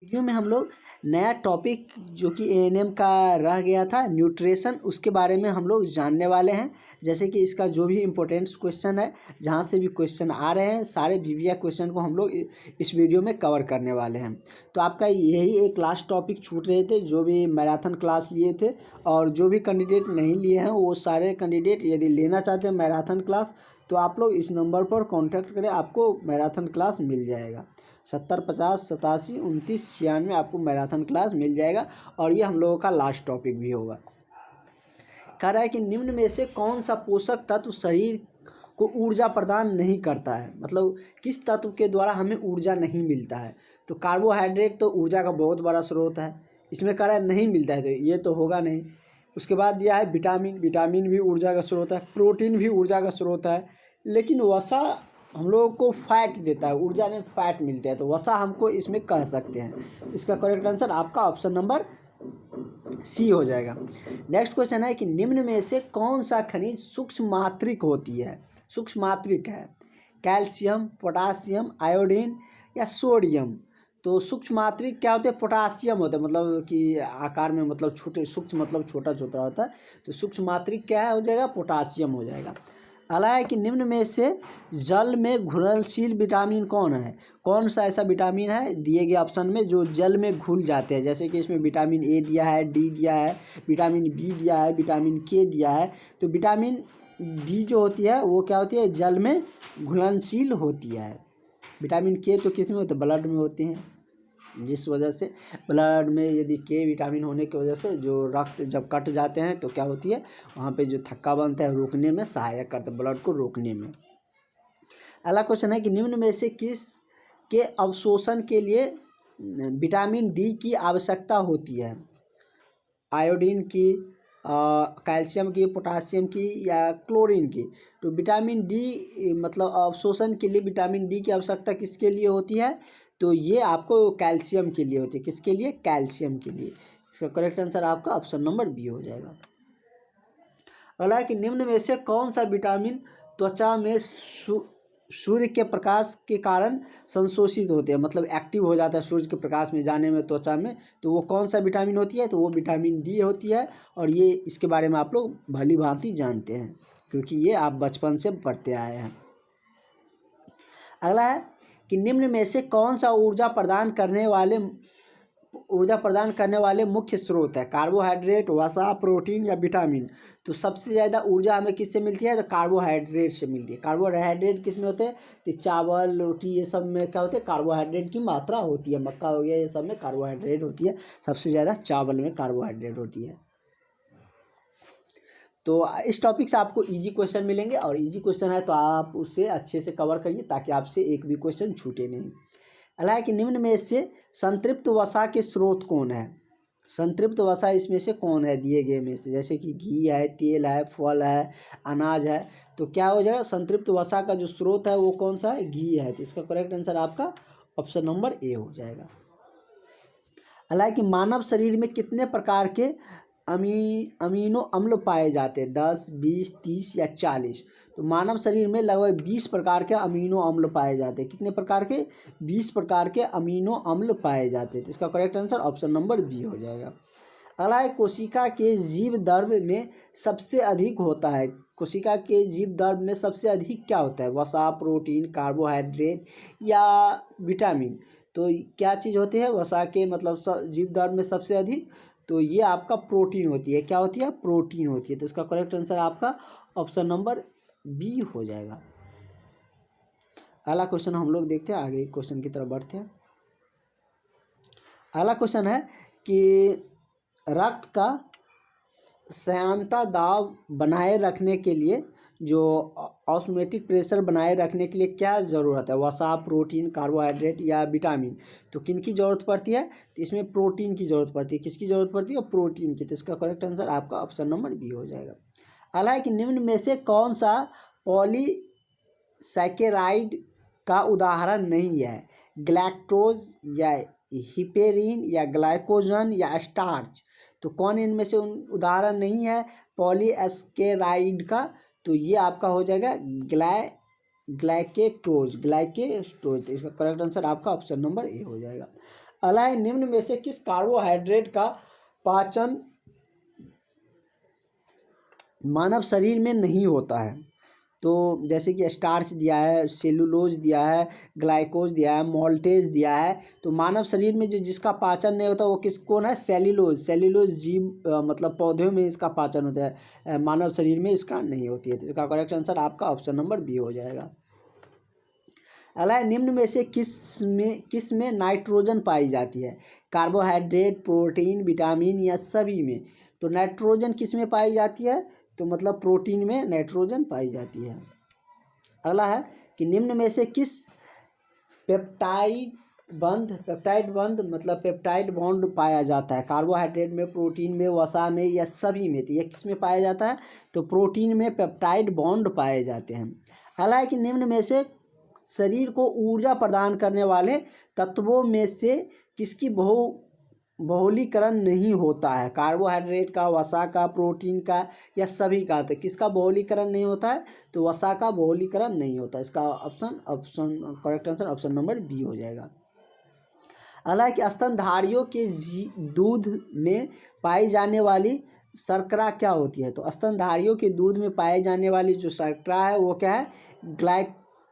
Video में हम लोग नया टॉपिक जो कि एएनएम का रह गया था न्यूट्रिशन, उसके बारे में हम लोग जानने वाले हैं। जैसे कि इसका जो भी इम्पोर्टेंट्स क्वेश्चन है, जहाँ से भी क्वेश्चन आ रहे हैं, सारे वीवीआई क्वेश्चन को हम लोग इस वीडियो में कवर करने वाले हैं। तो आपका यही एक लास्ट टॉपिक छूट रहे थे, जो भी मैराथन क्लास लिए थे, और जो भी कैंडिडेट नहीं लिए हैं वो सारे कैंडिडेट यदि लेना चाहते हैं मैराथन क्लास, तो आप लोग इस नंबर पर कॉन्टैक्ट करें, आपको मैराथन क्लास मिल जाएगा। 70 50 87 29 96 आपको मैराथन क्लास मिल जाएगा, और ये हम लोगों का लास्ट टॉपिक भी होगा। कह रहा है कि निम्न में से कौन सा पोषक तत्व शरीर को ऊर्जा प्रदान नहीं करता है, मतलब किस तत्व के द्वारा हमें ऊर्जा नहीं मिलता है। तो कार्बोहाइड्रेट तो ऊर्जा का बहुत बड़ा स्रोत है, इसमें कह रहा है नहीं मिलता है, तो ये तो होगा नहीं। उसके बाद दिया है विटामिन, विटामिन भी ऊर्जा का स्रोत है, प्रोटीन भी ऊर्जा का स्रोत है, लेकिन वसा हम लोगों को फैट देता है, ऊर्जा में फैट मिलता है, तो वसा हमको इसमें कह सकते हैं। इसका करेक्ट आंसर आपका ऑप्शन नंबर सी हो जाएगा। नेक्स्ट क्वेश्चन है कि निम्न में से कौन सा खनिज सूक्ष्म मात्रिक होती है, सूक्ष्म मात्रिक है, कैल्शियम, पोटासियम, आयोडीन या सोडियम। तो सूक्ष्म मात्रिक क्या होते हैं, पोटासियम होता है, मतलब कि आकार में मतलब छोटे, सूक्ष्म मतलब छोटा छोटा होता है, तो सूक्ष्म मात्रिक क्या हो जाएगा, पोटासियम हो जाएगा। अगला है कि निम्न में से जल में घुलनशील विटामिन कौन है, कौन सा ऐसा विटामिन है दिए गए ऑप्शन में जो जल में घुल जाते हैं। जैसे कि इसमें विटामिन ए दिया है, डी दिया है, विटामिन बी दिया है, विटामिन के दिया है। तो विटामिन बी जो होती है वो क्या होती है, जल में घुलनशील होती है। विटामिन के तो किस में होते हैं, ब्लड में होते हैं, जिस वजह से ब्लड में यदि के विटामिन होने की वजह से जो रक्त जब कट जाते हैं तो क्या होती है, वहाँ पे जो थक्का बनता है रोकने में सहायक करता है, ब्लड को रोकने में। अगला क्वेश्चन है कि निम्न में से किस के अवशोषण के लिए विटामिन डी की आवश्यकता होती है, आयोडीन की, कैल्शियम की, पोटासियम की या क्लोरीन की। तो विटामिन डी मतलब अवशोषण के लिए विटामिन डी की आवश्यकता किसके लिए होती है, तो ये आपको कैल्शियम के लिए होती है। किसके लिए, कैल्शियम के लिए। इसका करेक्ट आंसर आपका ऑप्शन नंबर बी हो जाएगा। अगला है कि निम्न में से कौन सा विटामिन त्वचा में सूर्य के प्रकाश के कारण संशोषित होते हैं, मतलब एक्टिव हो जाता है सूर्य के प्रकाश में जाने में त्वचा में, तो वो कौन सा विटामिन होती है, तो वो विटामिन डी होती है। और ये इसके बारे में आप लोग भली भांति जानते हैं, क्योंकि ये आप बचपन से पढ़ते आए हैं। अगला है कि निम्न में से कौन सा ऊर्जा प्रदान करने वाले मुख्य स्रोत है, कार्बोहाइड्रेट, वसा, प्रोटीन या विटामिन। तो सबसे ज़्यादा ऊर्जा हमें किससे मिलती है, तो कार्बोहाइड्रेट से मिलती है। कार्बोहाइड्रेट किस में होते हैं, तो चावल, रोटी, ये सब में क्या होते हैं, कार्बोहाइड्रेट की मात्रा होती है। मक्का हो गया, ये सब में कार्बोहाइड्रेट होती है, सबसे ज़्यादा चावल में कार्बोहाइड्रेट होती है। तो इस टॉपिक से आपको इजी क्वेश्चन मिलेंगे, और इजी क्वेश्चन है तो आप उससे अच्छे से कवर करिए ताकि आपसे एक भी क्वेश्चन छूटे नहीं। अगला है कि निम्न में से संतृप्त वसा के स्रोत कौन है, संतृप्त वसा इसमें से कौन है दिए गए में से, जैसे कि घी है, तेल है, फल है, अनाज है। तो क्या हो जाएगा, संतृप्त वसा का जो स्रोत है वो कौन सा है, घी है। तो इसका करेक्ट आंसर आपका ऑप्शन नंबर ए हो जाएगा। अगला है कि मानव शरीर में कितने प्रकार के अमीनो अम्ल पाए जाते हैं, 10, 20, 30 या 40। तो मानव शरीर में लगभग 20 प्रकार के अमीनो अम्ल पाए जाते हैं। कितने प्रकार के, 20 प्रकार के अमीनो अम्ल पाए जाते हैं। तो इसका correct answer option number B हो जाएगा। अगला है कोशिका के जीव द्रव्य में सबसे अधिक होता है, कोशिका के जीव द्रव्य में सबसे अधिक क्या होता है, वसा, प्रोटीन, कार्बोहाइड्रेट या विटामिन। तो क्या चीज़ होती है, वसा के मतलब जीव द्रव्य में सबसे अधिक, तो ये आपका प्रोटीन होती है। क्या होती है, प्रोटीन होती है। तो इसका करेक्ट आंसर आपका ऑप्शन नंबर बी हो जाएगा। अगला क्वेश्चन हम लोग देखते हैं, आगे क्वेश्चन की तरफ बढ़ते हैं। अगला क्वेश्चन है कि रक्त का श्यानता दाब बनाए रखने के लिए, जो ऑस्मोटिक प्रेशर बनाए रखने के लिए क्या ज़रूरत है, वसा, प्रोटीन, कार्बोहाइड्रेट या विटामिन। तो किन की ज़रूरत पड़ती है, तो इसमें प्रोटीन की ज़रूरत पड़ती है। किसकी ज़रूरत पड़ती है, प्रोटीन की। तो इसका करेक्ट आंसर आपका ऑप्शन नंबर बी हो जाएगा। अगला है कि निम्न में से कौन सा पॉलीसैकेराइड का उदाहरण नहीं है, ग्लैक्टोज या हिपेरिन या ग्लाइकोजन या स्टार्च। तो कौन इनमें से उदाहरण नहीं है पॉलीसैकेराइड का, तो ये आपका हो जाएगा ग्लाइकेटोज। तो इसका करेक्ट आंसर आपका ऑप्शन नंबर ए हो जाएगा। अगला है निम्न में से किस कार्बोहाइड्रेट का पाचन मानव शरीर में नहीं होता है? तो जैसे कि स्टार्च दिया है, सेलुलोज दिया है, ग्लाइकोज दिया है, मोल्टेज दिया है। तो मानव शरीर में जो जिसका पाचन नहीं होता वो कौन है? सेल्यूलोज। सेल्यूलोज जीव मतलब पौधों में इसका पाचन होता है, मानव शरीर में इसका नहीं होती है। तो इसका करेक्ट आंसर आपका ऑप्शन नंबर बी हो जाएगा। अगला निम्न में से किस में नाइट्रोजन पाई जाती है? कार्बोहाइड्रेट, प्रोटीन, विटामिन या सभी में? तो नाइट्रोजन किस में पाई जाती है? तो मतलब प्रोटीन में नाइट्रोजन पाई जाती है। अगला है कि निम्न में से किस पेप्टाइड बंध मतलब पेप्टाइड बॉन्ड पाया जाता है? कार्बोहाइड्रेट में, प्रोटीन में, वसा में या सभी में? तो ये किस में पाया जाता है? तो प्रोटीन में पेप्टाइड बॉन्ड पाए जाते हैं। अगला है कि निम्न में से शरीर को ऊर्जा प्रदान करने वाले तत्वों में से किसकी बहुलीकरण नहीं होता है? कार्बोहाइड्रेट का, वसा का, प्रोटीन का या सभी का? तो किसका बहुलीकरण नहीं होता है? तो वसा का बहुलीकरण नहीं होता। इसका option correct answer option number B हो जाएगा। अगला कि स्तनधारियों के दूध में पाई जाने वाली शर्करा क्या होती है? तो स्तनधारियों के दूध में पाए जाने वाली जो शर्करा है वो क्या है?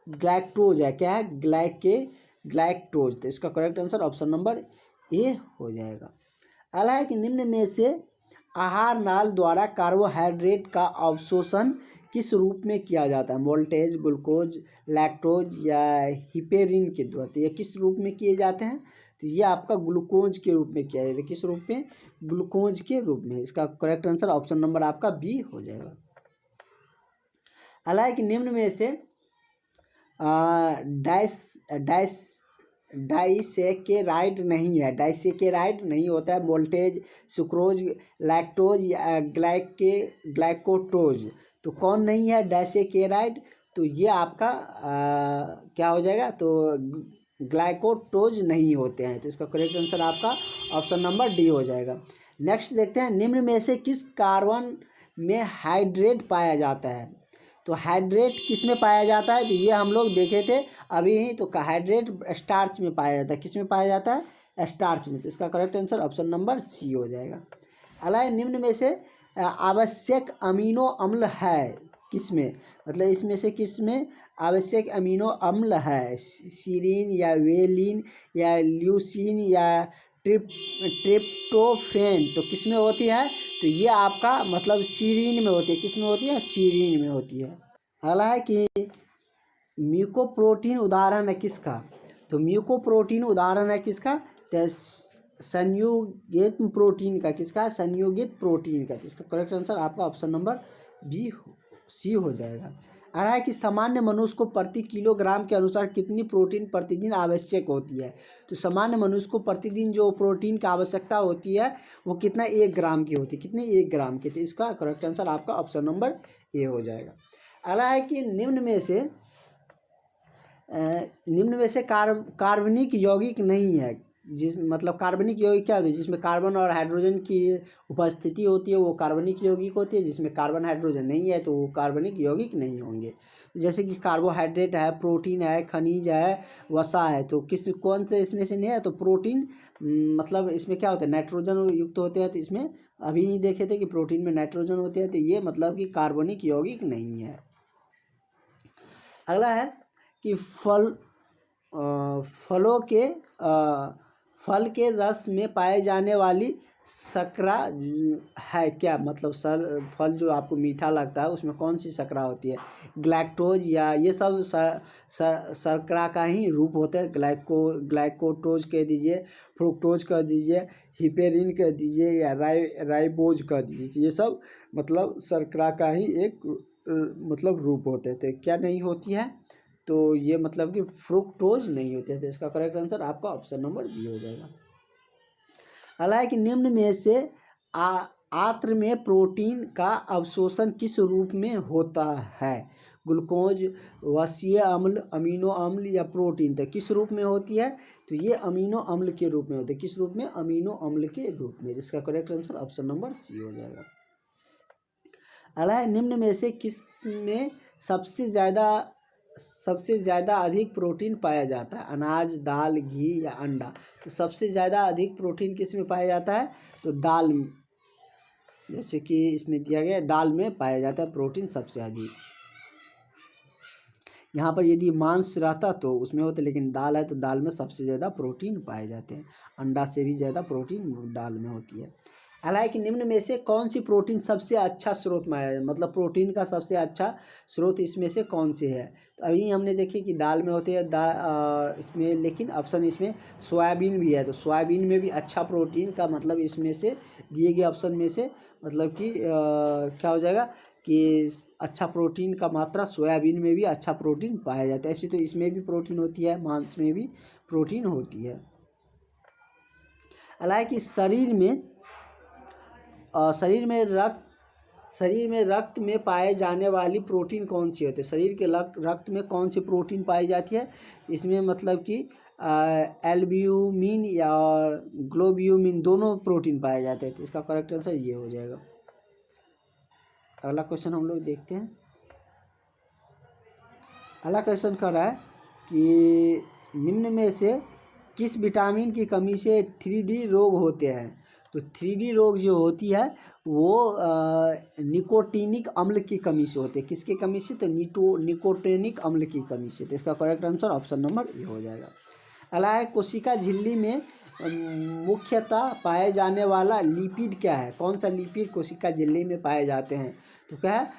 ग्लाइक्टोज है। क्या है? ग्लाइक्टोज। तो इसका correct answer option number A हो जाएगा। अगला है कि निम्न में से आहार नाल द्वारा कार्बोहाइड्रेट का अवशोषण किस रूप में किया जाता है? मोल्टेज, ग्लूकोज, लैक्टोज या हिपेरिन के द्वारा? तो ये किस रूप में किए जाते हैं? तो ये आपका ग्लूकोज के रूप में किया जाता है। किस रूप में? ग्लूकोज के रूप में। इसका करेक्ट आंसर ऑप्शन नंबर आपका बी हो जाएगा। अगला है कि निम्न में से डाइसेकेराइड नहीं है। डाइसेकेराइड नहीं होता है। मोल्टेज, सुक्रोज, लैक्टोज या ग्लाइकोटोज। तो कौन नहीं है डाइसेकेराइड? तो ये आपका क्या हो जाएगा? तो ग्लाइकोटोज नहीं होते हैं। तो इसका करेक्ट आंसर आपका ऑप्शन नंबर डी हो जाएगा। नेक्स्ट देखते हैं निम्न में से किस कार्बन में हाइड्रेट पाया जाता है? तो हाइड्रेट किस में पाया जाता है? तो ये हम लोग देखे थे अभी ही। तो हाइड्रेट स्टार्च में पाया जाता है। किस में पाया जाता है? स्टार्च में। तो इसका correct answer option number C हो जाएगा। अगला निम्न में से आवश्यक अमीनो अम्ल है किस में? मतलब इसमें से किस में आवश्यक अमीनो अम्ल है? सीरीन या वेलिन या ल्यूसीन या ट्रिप्टोफेन? तो किस में होती है? तो ये आपका मतलब सीरीन में होती है। किस में होती है? सीरीन में होती है। अगला है कि म्यूकोप्रोटीन उदाहरण है किसका? तो म्यूकोप्रोटीन उदाहरण है किसका? तो संयुगित प्रोटीन का। किसका? संयुगित प्रोटीन का। तो इसका करेक्ट आंसर आपका ऑप्शन नंबर बी सी हो जाएगा। आ रहा है कि सामान्य मनुष्य को प्रति किलोग्राम के अनुसार कितनी प्रोटीन प्रतिदिन आवश्यक होती है? तो सामान्य मनुष्य को प्रतिदिन जो प्रोटीन की आवश्यकता होती है वो कितना? 1 ग्राम की होती है। कितनी? 1 ग्राम की। तो इसका करेक्ट आंसर आपका ऑप्शन नंबर ए हो जाएगा। अगला है कि निम्न में से कार्बनिक यौगिक नहीं है। मतलब कार्बनिक यौगिक क्या होती है? जिसमें कार्बन और हाइड्रोजन की उपस्थिति होती है वो कार्बनिक यौगिक होती है। जिसमें कार्बन हाइड्रोजन नहीं है तो वो कार्बनिक यौगिक नहीं होंगे। जैसे कि कार्बोहाइड्रेट है, प्रोटीन है, खनिज है, वसा है। तो कौन से इसमें से नहीं है? तो प्रोटीन मतलब इसमें क्या होता है? नाइट्रोजन युक्त होते हैं। तो इसमें अभी ही देखे थे कि प्रोटीन में नाइट्रोजन होते हैं। तो ये मतलब कि कार्बनिक यौगिक नहीं है। अगला है कि फल के रस में पाए जाने वाली शर्करा है क्या? मतलब फल जो आपको मीठा लगता है उसमें कौन सी शर्करा होती है? ग्लैक्टोज या ये सब शर्करा का ही रूप होता है। ग्लाइकोटोज कह दीजिए, फ्रुक्टोज कह दीजिए, हिपेरिन कह दीजिए या राइबोज कह दीजिए। ये सब मतलब शर्करा का ही एक मतलब रूप होते थे। क्या नहीं होती है? तो ये मतलब कि फ्रुक्टोज नहीं होते थे। इसका करेक्ट आंसर आपका ऑप्शन नंबर बी हो जाएगा। अगला है कि निम्न में से आंत्र में प्रोटीन का अवशोषण किस रूप में होता है? ग्लूकोज, वसीय अम्ल, अमीनो अम्ल या प्रोटीन? तो किस रूप में होती है? तो ये अमीनो अम्ल के रूप में होती है। किस रूप में? अमीनो अम्ल के रूप में। इसका correct answer option number C हो जाएगा। अगला है निम्न में से किस में सबसे ज़्यादा सबसे ज़्यादा अधिक प्रोटीन पाया जाता है? अनाज, दाल, घी या अंडा? तो सबसे ज़्यादा अधिक प्रोटीन किस में पाया जाता है? तो दाल में, जैसे कि इसमें दिया गया दाल में पाया जाता है प्रोटीन सबसे अधिक। यहाँ पर यदि मांस रहता तो उसमें होता, लेकिन दाल है तो दाल में सबसे ज़्यादा प्रोटीन पाए जाते हैं। अंडा से भी ज़्यादा प्रोटीन दाल में होती है। हालांकि निम्न में से कौन सी प्रोटीन सबसे अच्छा स्रोत माना जाए, मतलब प्रोटीन का सबसे अच्छा स्रोत इसमें से कौन से है? तो अभी हमने देखे कि दाल में होते हैं इसमें, लेकिन ऑप्शन इसमें सोयाबीन भी है, तो सोयाबीन में भी अच्छा प्रोटीन का मतलब इसमें से दिए गए ऑप्शन में से मतलब कि क्या हो जाएगा कि अच्छा प्रोटीन का मात्रा सोयाबीन में भी अच्छा प्रोटीन पाया जाता है। ऐसे तो इसमें भी प्रोटीन होती है, मांस में भी प्रोटीन होती है। हालांकि शरीर में रक्त में पाए जाने वाली प्रोटीन कौन सी होती है? शरीर के रक्त में कौन सी प्रोटीन पाई जाती है? इसमें मतलब कि एल्ब्यूमिन या ग्लोब्यूमिन दोनों प्रोटीन पाए जाते हैं। तो इसका करेक्ट आंसर ये हो जाएगा। अगला क्वेश्चन हम लोग देखते हैं। अगला क्वेश्चन कर रहा है कि निम्न में से किस विटामिन की कमी से 3D रोग होते हैं? तो 3D रोग जो होती है वो निकोटीनिक अम्ल की कमी से होते हैं। किसकी कमी से? तो निकोटीनिक अम्ल की कमी से। तो इसका correct answer option number A हो जाएगा। अगला है कोशिका झिल्ली में मुख्यतः पाए जाने वाला लिपिड क्या है? कौन सा लिपिड कोशिका झिल्ली में पाए जाते हैं? तो क्या है?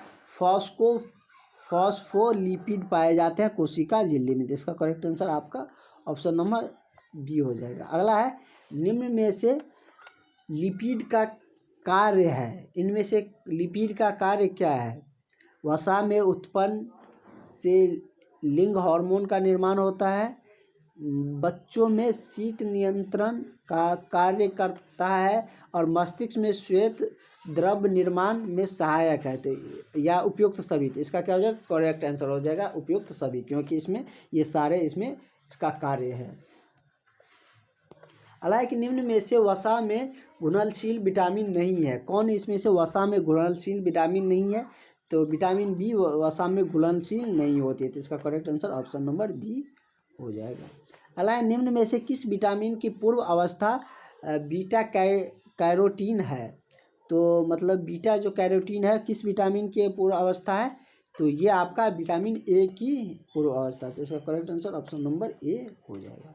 फॉस्फोलिपिड पाए जाते हैं कोशिका झिल्ली में। इसका करेक्ट आंसर आपका ऑप्शन नंबर बी हो जाएगा। अगला है निम्न में से लिपिड का कार्य है, इनमें से लिपिड का कार्य क्या है? वसा में उत्पन्न से लिंग हार्मोन का निर्माण होता है, बच्चों में शीत नियंत्रण का कार्य करता है, और मस्तिष्क में श्वेत द्रव निर्माण में सहायक है। तो या उपयुक्त सभी। तो इसका क्या हो जाएगा? करेक्ट आंसर हो जाएगा उपयुक्त सभी, क्योंकि इसमें ये सारे इसमें इसका कार्य है। हालांकि निम्न में से वसा में घुलनशील विटामिन नहीं है। कौन इसमें से वसा में घुलनशील विटामिन नहीं है? तो विटामिन बी वसा में घुलनशील नहीं होती है। तो इसका correct answer option number B हो जाएगा। हालांकि निम्न में से किस विटामिन की पूर्व अवस्था बीटा कैरोटीन है? तो मतलब बीटा जो कैरोटीन है किस विटामिन की पूर्व अवस्था है? तो ये आपका विटामिन ए की पूर्व अवस्था। तो इसका correct answer option number A हो जाएगा।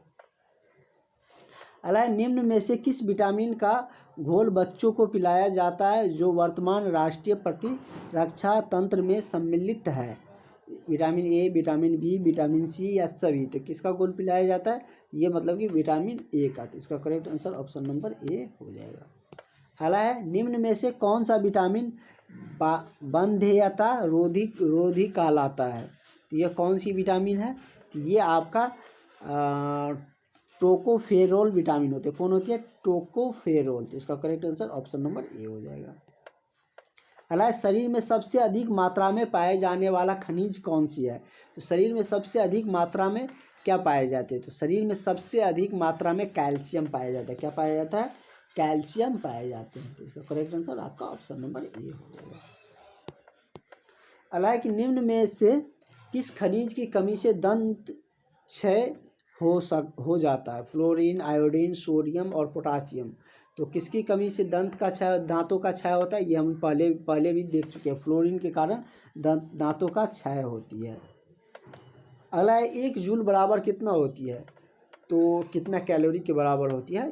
अलाय निम्न में से किस विटामिन का घोल बच्चों को पिलाया जाता है जो वर्तमान राष्ट्रीय प्रतिरक्षा तंत्र में सम्मिलित है? Vitamin A, vitamin B, vitamin C या सभी? तो किसका घोल पिलाया जाता है? ये मतलब कि विटामिन ए का। तो इसका correct answer option number A हो जाएगा। अगला है निम्न में से कौन सा विटामिन बंध्यता रोधी कहलाता है? तो यह कौन सी विटामिन है? तो ये आपका टोकोफेरोल विटामिन होते हैं। कौन होती है? टोकोफेरोल। तो इसका correct answer option number A हो जाएगा। अगला शरीर में सबसे अधिक मात्रा में पाए जाने वाला खनिज कौन सी है? तो शरीर में सबसे अधिक मात्रा में क्या पाए जाते हैं? तो शरीर में सबसे अधिक मात्रा में कैल्शियम पाया जाता है। क्या पाया जाता है? कैल्शियम पाए जाते हैं। तो इसका करेक्ट आंसर आपका ऑप्शन नंबर ए हो जाएगा। अगला कि निम्न में से किस खनिज की कमी से दंत क्षय हो जाता है? फ्लोरीन, आयोडीन, सोडियम और पोटासियम। तो किसकी कमी से दांतों का क्षय होता है? ये हम पहले भी देख चुके हैं। फ्लोरीन के कारण दांतों का क्षय होती है। अगला है 1 जूल बराबर कितना होती है? तो कितना कैलोरी के बराबर होती है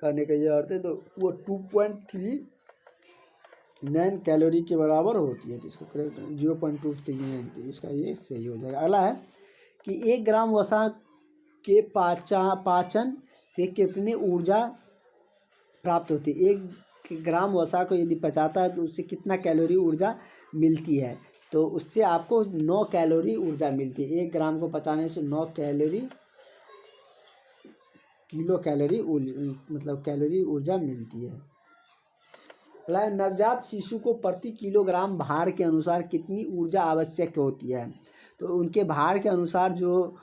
करने का ये अर्थ है। तो वो 2.39 कैलोरी के बराबर होती है। तो इसका करेक्ट 0.239। इसका ये सही हो जाएगा। अगला है कि 1 ग्राम वसा के पाचन से कितनी ऊर्जा प्राप्त होती है? 1 ग्राम वसा को यदि पचाता है तो उससे कितना कैलोरी ऊर्जा मिलती है? तो उससे आपको 9 कैलोरी ऊर्जा मिलती है। 1 ग्राम को पचाने से 9 किलो कैलोरी मतलब कैलोरी ऊर्जा मिलती है। नवजात शिशु को प्रति किलोग्राम भार के अनुसार कितनी ऊर्जा आवश्यक होती है? तो उनके भार के अनुसार जो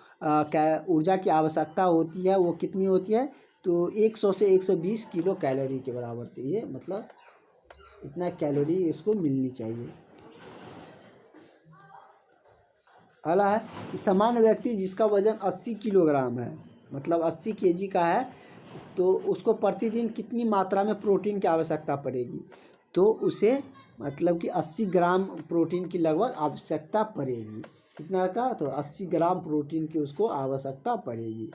ऊर्जा की आवश्यकता होती है वो कितनी होती है? तो 100 से 120 किलो कैलोरी के बराबर। तो ये मतलब इतना कैलोरी इसको मिलनी चाहिए। अगला है कि सामान्य व्यक्ति जिसका वजन 80 किलोग्राम है, मतलब 80 केजी का है, तो उसको प्रतिदिन कितनी मात्रा में प्रोटीन की आवश्यकता पड़ेगी? तो उसे मतलब कि 80 ग्राम प्रोटीन की लगभग आवश्यकता पड़ेगी। कितना का? तो 80 ग्राम प्रोटीन की उसको आवश्यकता पड़ेगी।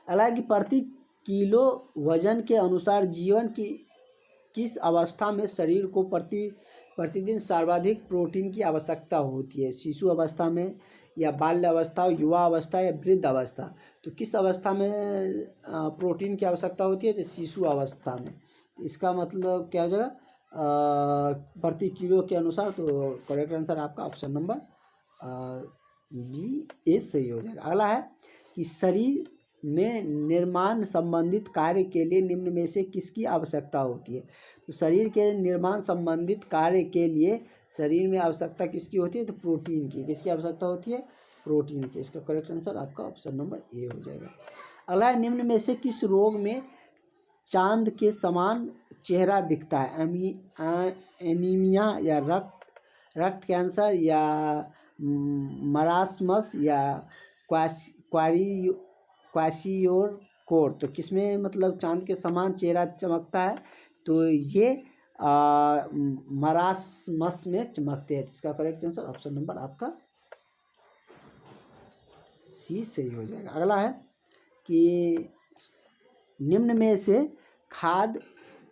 हालांकि प्रति किलो वजन के अनुसार जीवन की किस अवस्था में शरीर को प्रतिदिन सर्वाधिक प्रोटीन की आवश्यकता होती है? शिशु अवस्था में, या बाल्य अवस्था, युवा अवस्था, या वृद्ध अवस्था? तो किस अवस्था में प्रोटीन की आवश्यकता होती है? तो शिशु अवस्था में। तो इसका मतलब क्या हो जाएगा? प्रति किलो के अनुसार। तो करेक्ट आंसर आपका ऑप्शन नंबर बी ए सही हो जाएगा। अगला है कि शरीर में निर्माण संबंधित कार्य के लिए निम्न में से किसकी आवश्यकता होती है? तो शरीर के निर्माण संबंधित कार्य के लिए शरीर में आवश्यकता किसकी होती है? तो प्रोटीन की। किसकी आवश्यकता होती है? प्रोटीन की। इसका करेक्ट आंसर आपका ऑप्शन नंबर ए हो जाएगा। अगला है निम्न में से किस रोग में चांद के समान चेहरा दिखता है? एनीमिया, या रक्त कैंसर, या मरासमस, या क्वाशियोर। तो किसमें मतलब चांद के समान चेहरा चमकता है? तो ये मरासमस में चमकते हैं। इसका करेक्ट आंसर ऑप्शन नंबर आपका सी सही हो जाएगा। अगला है कि निम्न में से खाद्य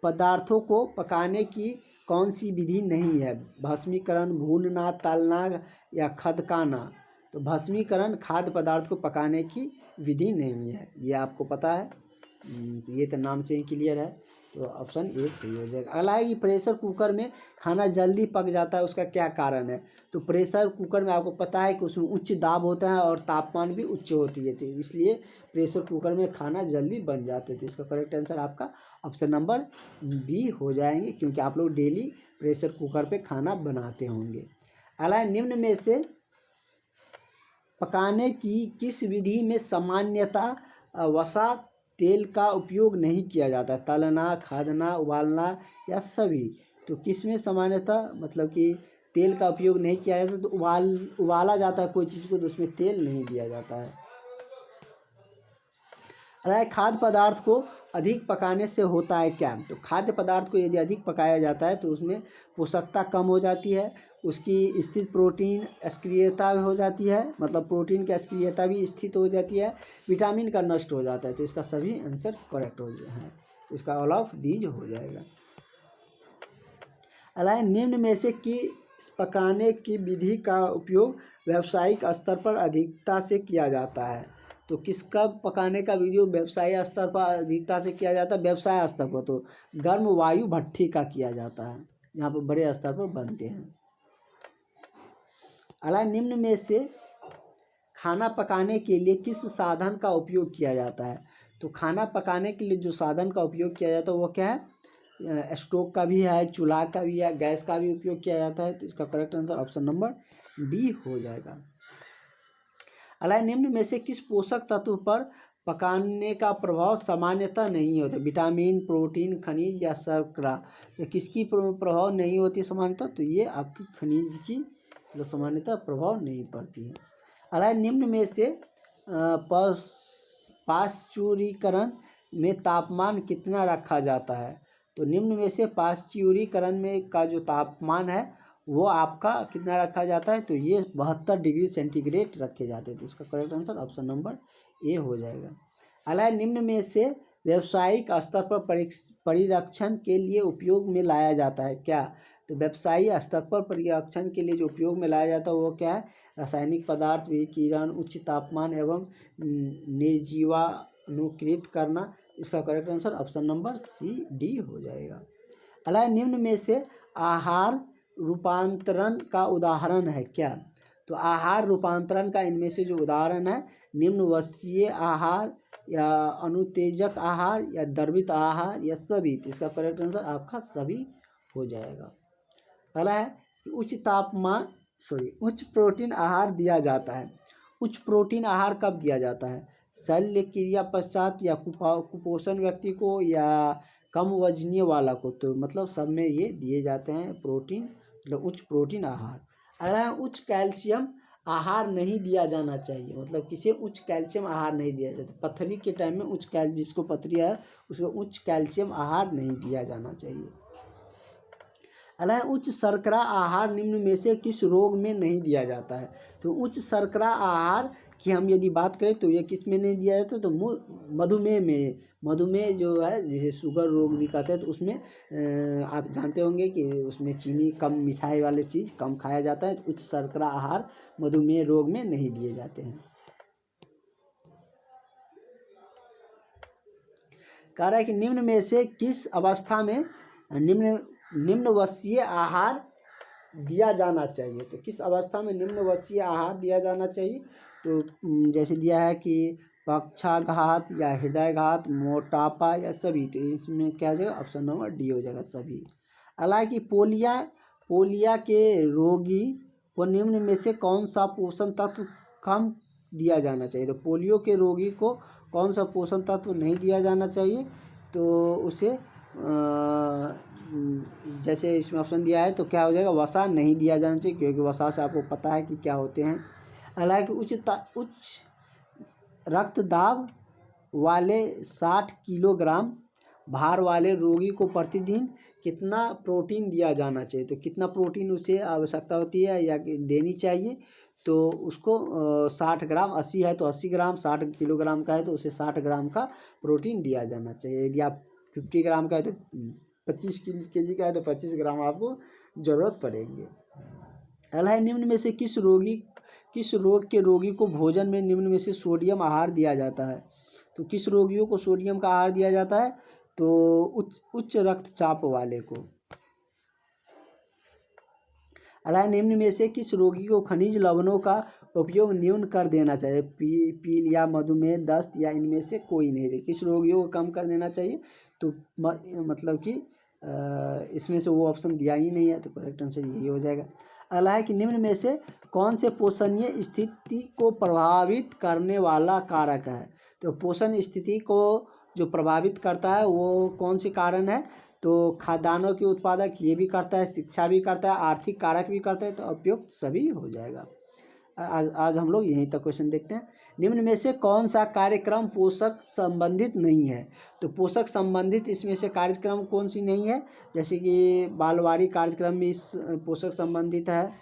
पदार्थों को पकाने की कौन सी विधि नहीं है? भस्मीकरण, भूनना, तलना, या खदकाना? तो भस्मीकरण खाद्य पदार्थ को पकाने की विधि नहीं है, ये आपको पता है। तो ये तो नाम से ही क्लियर है। तो ऑप्शन ए सही हो जाएगा। अगला है कि प्रेशर कुकर में खाना जल्दी पक जाता है, उसका क्या कारण है? तो प्रेशर कुकर में आपको पता है कि उसमें उच्च दाब होता है और तापमान भी उच्च होती है, तो इसलिए प्रेशर कुकर में खाना जल्दी बन जाते थे। इसका करेक्ट आंसर आपका ऑप्शन नंबर बी हो जाएंगे, क्योंकि आप लोग डेली प्रेशर कुकर पे खाना बनाते होंगे। अगला है निम्न में से पकाने की किस विधि में सामान्यतः वसा तेल का उपयोग नहीं किया जाता? तलना, खादना, उबालना, या सभी? तो किस में सामान्यतः मतलब कि तेल का उपयोग नहीं किया जाता? तो उबाला जाता है कोई चीज़ को, तो उसमें तेल नहीं दिया जाता है। अरे खाद्य पदार्थ को अधिक पकाने से होता है क्या? तो खाद्य पदार्थ को यदि अधिक पकाया जाता है तो उसमें पोषकता कम हो जाती है, उसकी स्थित प्रोटीन सक्रियता हो जाती है, मतलब प्रोटीन की सक्रियता भी स्थित हो जाती है, विटामिन का नष्ट हो जाता है। तो इसका सभी आंसर करेक्ट हो जाए, तो इसका ऑल ऑफ दीज हो जाएगा। अलाय निम्न में से कि पकाने की विधि का उपयोग व्यावसायिक स्तर पर अधिकता से किया जाता है? तो किसका पकाने का वीडियो व्यवसाय स्तर पर अधिकता से किया जाता है? व्यवसाय स्तर पर तो गर्म वायु भट्ठी का किया जाता है, यहाँ पर बड़े स्तर पर बनते हैं। अलाय निम्न में से खाना पकाने के लिए किस साधन का उपयोग किया जाता है? तो खाना पकाने के लिए जो साधन का उपयोग किया जाता है वो क्या है? स्टोव का भी है, चूल्हा का भी है, गैस का भी उपयोग किया जाता है। तो इसका correct answer option number D हो जाएगा। अलाय निम्न में से किस पोषक तत्व पर पकाने का प्रभाव सामान्यतः नहीं होता? विटामिन, प्रोटीन, खनिज, या शर्करा? तो किसकी प्रभाव नहीं होती सामान्यतः? तो ये आपकी खनिज की सामान्यतः प्रभाव नहीं पड़ती है। अलाय निम्न में से पाश्चुरीकरण में तापमान कितना रखा जाता है? तो निम्न में से पाश्चुरीकरण में का जो तापमान है वो आपका कितना रखा जाता है? तो ये 72 डिग्री सेंटीग्रेड रखे जाते हैं। तो इसका correct answer option number A हो जाएगा। अलाय निम्न में से व्यावसायिक स्तर पर परिरक्षण के लिए उपयोग में लाया जाता है क्या? तो व्यावसायिक स्तर पर परिरक्षण के लिए जो उपयोग में लाया जाता है वो क्या है? रासायनिक पदार्थ, विकिरण, उच्च तापमान एवं निर्जीवाणुकृत करना। इसका correct answer option number C D हो जाएगा। अलाय निम्न में से आहार रूपांतरण का उदाहरण है क्या? तो आहार रूपांतरण का इनमें से जो उदाहरण है निम्न वसीय आहार, या अनुतेजक आहार, या द्रवित आहार, या सभी? तो इसका करेक्ट आंसर आपका सभी हो जाएगा। अगला है कि उच्च प्रोटीन आहार दिया जाता है। उच्च प्रोटीन आहार कब दिया जाता है? शल्य क्रिया पश्चात, या कुपोषण व्यक्ति को, या कम वजनीय वाला को? तो मतलब सब में ये दिए जाते हैं प्रोटीन, मतलब उच्च प्रोटीन आहार। अगला है उच्च कैल्शियम आहार नहीं दिया जाना चाहिए, मतलब किसे उच्च कैल्शियम आहार नहीं दिया जाता। पथरी के टाइम में जिसको पथरी है उसको उच्च कैल्शियम आहार नहीं दिया जाना चाहिए। अगला है उच्च शर्करा आहार निम्न में से किस रोग में नहीं दिया जाता है। तो उच्च शर्करा आहार की हम यदि बात करें तो ये किस में नहीं दिया जाता, तो मधुमेह में। मधुमेह जो है जिसे शुगर रोग भी कहते हैं, तो उसमें आप जानते होंगे कि उसमें चीनी कम, मिठाई वाले चीज़ कम खाया जाता है। तो उच्च शर्करा आहार मधुमेह रोग में नहीं दिए जाते हैं। कह रहा है कि निम्न में से किस अवस्था में निम्नवसीय आहार दिया जाना चाहिए। तो किस अवस्था में निम्नवसीय आहार दिया जाना चाहिए, तो जैसे दिया है कि पक्षाघात या हृदयघात, मोटापा या सभी, तो इसमें क्या हो जाएगा, ऑप्शन नंबर डी हो जाएगा सभी। हालांकि पोलिया के रोगी को निम्न में से कौन सा पोषण तत्व कम दिया जाना चाहिए। तो पोलियो के रोगी को कौन सा पोषण तत्व नहीं दिया जाना चाहिए, तो उसे जैसे इसमें ऑप्शन दिया है तो क्या हो जाएगा, वसा नहीं दिया जाना चाहिए, क्योंकि वसा से आपको पता है कि क्या होते हैं। हालांकि उच्च रक्तदाब वाले 60 किलोग्राम भार वाले रोगी को प्रतिदिन कितना प्रोटीन दिया जाना चाहिए। तो कितना प्रोटीन उसे आवश्यकता होती है या देनी चाहिए, तो उसको 60 ग्राम, 80 है तो 80 ग्राम, 60 किलोग्राम का है तो उसे 60 ग्राम का प्रोटीन दिया जाना चाहिए। यदि आप 50 ग्राम का है तो 25 केजी का है तो 25 ग्राम आपको ज़रूरत पड़ेगी। अगला है निम्न में से किस रोग के रोगी को भोजन में निम्न में से सोडियम आहार दिया जाता है। तो किस रोगियों को सोडियम का आहार दिया जाता है, तो उच्च रक्तचाप वाले को। अगला निम्न में से किस रोगी को खनिज लवणों का उपयोग न्यून कर देना चाहिए। पील या मधुमेह, दस्त या इनमें से कोई नहीं दे। किस रोगियों को कम कर देना चाहिए, तो मतलब कि इसमें से वो ऑप्शन दिया ही नहीं है, तो करेक्ट आंसर यही हो जाएगा। अगला है कि निम्न में से कौन से पोषणीय स्थिति को प्रभावित करने वाला कारक है। तो पोषण स्थिति को जो प्रभावित करता है वो कौन से कारण है, तो खाद्यान्नों के उत्पादक ये भी करता है, शिक्षा भी करता है, आर्थिक कारक भी करता है, तो उपयुक्त सभी हो जाएगा। आज हम लोग यहीं तक क्वेश्चन देखते हैं। निम्न में से कौन सा कार्यक्रम पोषक संबंधित नहीं है। तो पोषक संबंधित इसमें से कार्यक्रम कौन सी नहीं है, जैसे कि बालवाड़ी कार्यक्रम भी पोषक संबंधित है।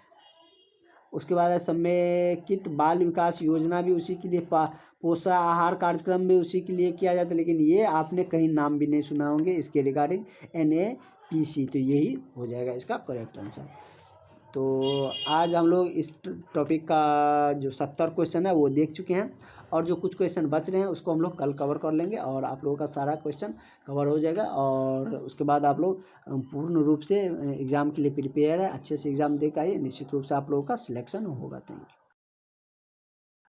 उसके बाद समेकित बाल विकास योजना भी उसी के लिए, पोषण आहार कार्यक्रम भी उसी के लिए किया जाता है, लेकिन ये आपने कहीं नाम भी नहीं सुना होंगे इसके रिगार्डिंग, NAPC। तो यही हो जाएगा इसका करेक्ट आंसर। तो आज हम लोग इस टॉपिक का जो 70 क्वेश्चन है वो देख चुके हैं, और जो कुछ क्वेश्चन बच रहे हैं उसको हम लोग कल कवर कर लेंगे, और आप लोगों का सारा क्वेश्चन कवर हो जाएगा। और उसके बाद आप लोग पूर्ण रूप से एग्ज़ाम के लिए प्रिपेयर है, अच्छे से एग्ज़ाम दे के आइए, निश्चित रूप से आप लोगों का सिलेक्शन होगा। Thank you.